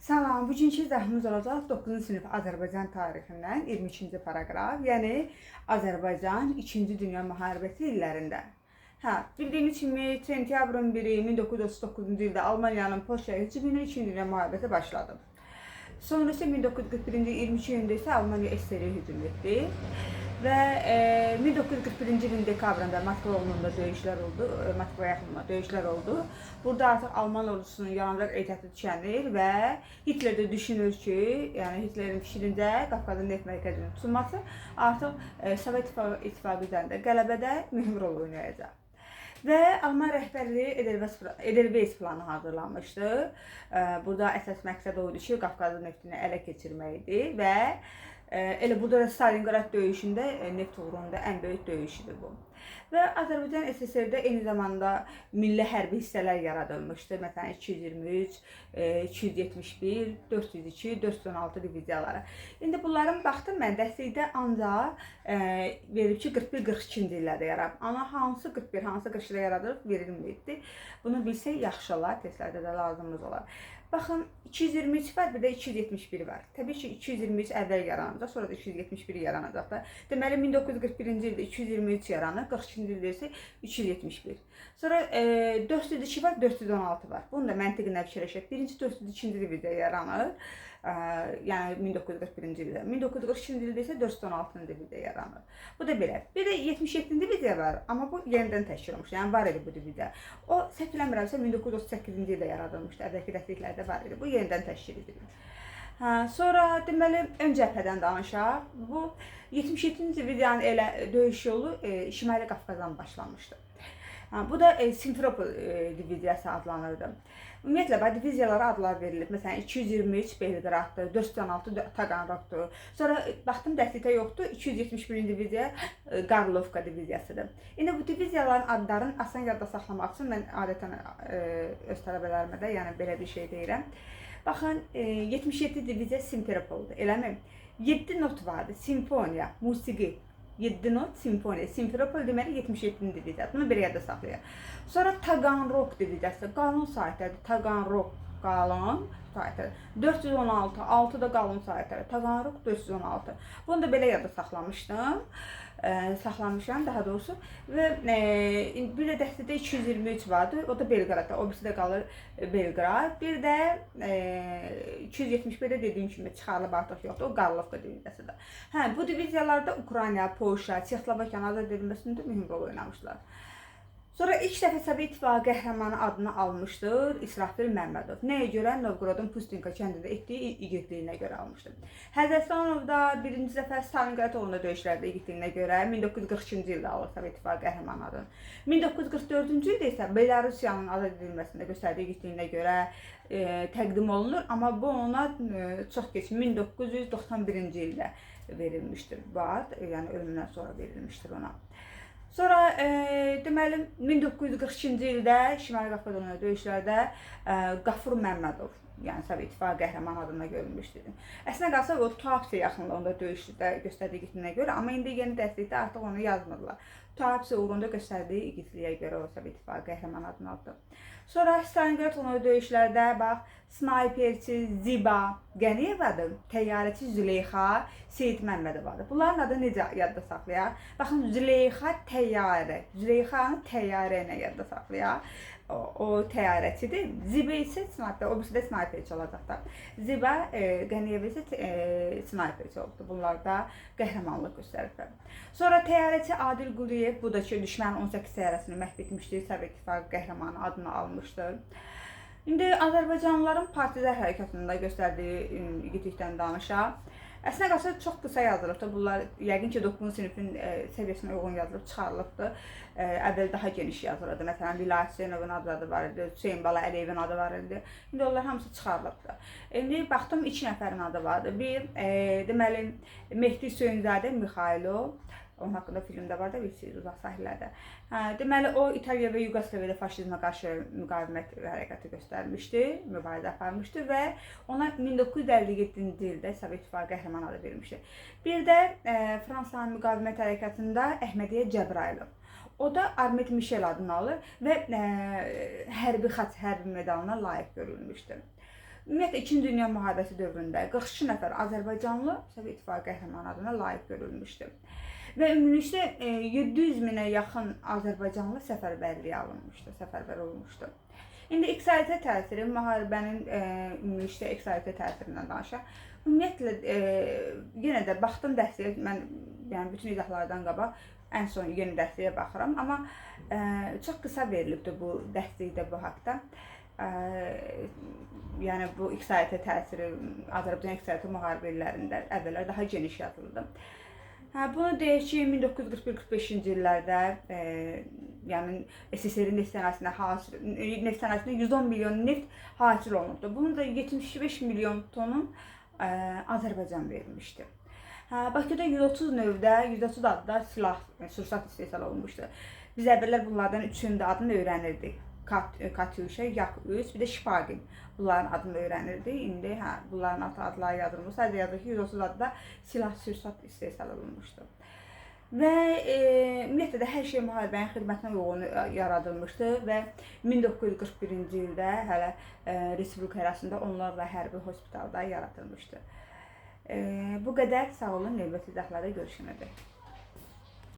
Salam, bugünkü izahımız olacaq 9-cu sinif Azərbaycan tarixindən 22-ci paragraf, yəni Azərbaycan 2-ci Dünya müharibəsi illərində. Bildiyimiz kimi sentyabrın 1-i 1939-cu ildə Almaniyanın Polşaya hücumu ilə 2-ci Dünya müharibəsi başladı. Sonra isə 1941-ci 22 ildə isə Almaniya SSR-yə hücum etdi və 1941-ci ilin dekabrında Moskva yolunda döyüşlər oldu, Moskva yaxınında döyüşlər oldu. Burada artıq Alman ordusunun yanacaq ehtiyatı tükənir və Hitler də düşünür ki, yəni Hitlerin fikrincə Qafqazın neft mərkəzinin tutulması artıq Sovet İttifaqı üzərində qələbədə mühüm rol oynayacaq. Və Alman rəhbərliyi Edelweiss planı hazırlanmışdı. Burada əsas məqsəd o idi ki, Qafqazın neftini ələ keçirmək idi və elə burada da Stalingrad döyüşündə neft uğrunda ən böyük döyüşüdür bu. Və Azərbaycan SSR-də eyni zamanda milli hərbi hissələr yaradılmışdı. Məsələn 223, 271, 402, 416 diviziyaları. İndi bunların baxdım mən dəstəkdə ancaq verib ki 41-42-ci illərdə yaradıb. Amma hansı 41, hansı 42-də yaradılıb verilməyibdi. Bunu bilsək yaxşı olar, testlərdə də lazımımız olar. Baxın 223 var, bir də 271 var. Təbii ki 223 əvvəl yaranacaq, sonra da 271 yaranacaq da. Deməli 1941-ci ildə 223 yaranır, 42-ci ildə isə 271. Sonra 402 var, 416 var. Bunu da məntiqinə fikirləşək. Birinci 402-ci ildə yaranır. Yəni 1941-ci ildə. 1942-ci ildə isə 416-cı ildə yaranır. Bu da belə. Bir də 77-ci diviziya var, amma bu yenidən təşkil olunmuş. Yəni var idi bu diviziya. O səhv eləmirəmsə 1938-ci ildə yaradılmışdı. Əvvəlki dəstəklərdə var idi. Bu yenidən təşkil edilir. Sonra deməli ön cəbhədən danışaq. Bu 77-ci diviziyanın elə döyüş yolu Şimali Qafqazdan başlanmışdı. Bu da Simferopol diviziyası adlanırdı. Ümumiyyətlə, diviziyalara adlar verilib. Məsələn, 223 Belqraddır, 416 Taganrogdur. Sonra baxdım dəstəkdə yoxdur, 271-ci diviziya Qarlovka diviziyasıdır. İndi bu diviziyaların adlarını asan yadda saxlamaq üçün mən adətən öz tələbələrimə də yəni belə bir şey deyirəm. Baxın, 77 diviziya Simferopoldur, eləmi? 7 not vardı, simfoniya, musiqi. 7 not simfoniya. Simferopol deməli 77-ci diviziya. Bunu bir yerdə saxlayaq. Sonra Taganrog diviziyası. Qalın saytədir. Taganrog qalın saytədir. 416. 6 da qalın saytədir. Taganrog 416. Bunu da belə yerdə saxlamışdım. Saxlamışam daha doğrusu. Və bir də dəstədə 223 vardı. O da Belqradda. O birisi də qalır Belqrad. Bir də 271-də dediyim kimi çıxarılıb artıq yoxdur. O Qarlovka diviziyasıdır. Bu diviziyalarda Ukrayna, Polşa, Çexoslovakiyanın azad edilməsində mühüm rol oynamışlar. Sonra ilk dəfə Sovet İttifaqı qəhrəmanı adını almışdır İsrafil Məmmədov. Nəyə görə? Novqorodun Pustinka kəndində etdiyi igidliyinə görə almışdır. Həzrətxanov da birinci dəfə Stalingrad yolunda döyüşlərdə igidliyinə görə 1942-ci ildə alır Sovet İttifaqı qəhrəmanı adını. 1944-cü ildə isə Belarusiyanın azad edilməsində göstərdiyi igidliyinə görə təqdim olunur. Amma bu ona çox keçmiş 1991-ci ildə verilmişdir bu ad. Yəni ölümündən sonra verilmişdir ona. Sonra deməli 1942-ci ildə Şimali Qafqazda döyüşlərdə Qafur Məmmədov, yəni Sovet İttifaqı qəhrəmanı adına görülmüşdür. Əslində qalsa o Tuapse yaxınlığında döyüşdə göstərdiyi igidliyinə görə, amma indi yeni dəstəkdə artıq onu yazmırlar. Tuapse uğrunda göstərdiyi igidliyə görə o Sovet İttifaqı qəhrəmanı adını aldı. Sonra Stalingrad yolunda döyüşlərdə bax snayperçi Ziba Qəniyevadır, təyyarəçi Züleyxa Seyid Məmmədovadır. Bunların adı necə yadda saxlayaq? Baxın Züleyxa təyyarə, Züleyxanı təyyarə ilə yadda saxlayaq. O təyyarəçidir. Ziba isə snayper, o birisi də snayperçi olacaq da. Ziba Qəniyeva isə snayperçi oldu. Bunlar da qəhrəmanlıq göstəriblər. Sonra təyyarəçi Adil Quliyev, bu da ki düşmənin 18 təyyarəsini məhv etmişdir, Sovet İttifaqı qəhrəmanı adını almışdır. İndi Azərbaycanlıların partizan hərəkatında göstərdiyi igidlikdən danışaq. Əslində qalsa çox qısa yazılıbdır. Bunlar yəqin ki 9-cu sinifin səviyyəsinə uyğun yazılıb, çıxarılıbdır. Əvvəl daha geniş yazılırdı. Məsələn, Vilayət Hüseynovun adı var idi, Hüseyin Bala Əliyevin adı var idi. İndi onlar hamısı çıxarılıbdır. İndi baxdım 2 nəfərin adı vardı. Bir, deməli, Mehdi Söyünzadə Mixailov. Onun haqqında filmdə var da, bilirsiniz, uzaq sahillərdə. Deməli, o İtaliya və Yuqoslaviyada faşizmə qarşı müqavimət hərəkatı göstərmişdi, mübarizə aparmışdı və ona 1957-ci ildə Sovet İttifaqı qəhrəmanı adı verilmişdi. Bir də Fransanın müqavimət hərəkatında Əhmədiyyə Cəbrayılov. O da Armet Michel adını alır və hərbi xaç, hərbi medalına layiq görülmüşdür. Ümumiyyətlə 2-ci Dünya müharibəsi dövründə 42 nəfər Azərbaycanlı Sovet İttifaqı qəhrəmanı adına layiq görülmüşdü. Və ümumilikdə 700 minə yaxın Azərbaycanlı səfərbərliyə alınmışdı, səfərbər olmuşdu. İndi iqtisadiyyata təsiri, müharibənin ümumilikdə iqtisadiyyata təsirindən danışaq. Ümumiyyətlə yenə də baxdım dərsliyə, mən yəni bütün izahlardan qabaq ən son yeni dərsliyə baxıram, amma çox qısa verilibdir bu dərslikdə bu haqda. Yəni bu iqtisadiyyata təsiri Azərbaycan iqtisadiyyatı müharibə illərində əvvəllər daha geniş yazıldı. Bunu deyək ki, 1941-45-ci illərdə yəni SSR-in neft sənayesində 110 milyon neft hasil olunubdu. Bunun da 75 milyon tonun Azərbaycan verilmişdi. Bakıda 130 növdə, 130 adda silah, sursat istehsal olunmuşdu. Biz əvvəllər bunlardan üçünün də adını öyrənirdik. Katyuşa, Yak-3, bir də Şipagin. Bunların adını öyrənirdik. İndi bunların adları yazılmış. Sadəcə yazılır ki, 130 adda silah, sursat istehsal olunmuşdu. Və ümumiyyətlə də hər şey müharibənin xidmətinə uyğun yaradılmışdı və 1941-ci ildə hələ Respublika ərazisində onlarla hərbi hospitalda yaradılmışdı. Bu qədər, sağ olun, növbəti izahlarda görüşənədək.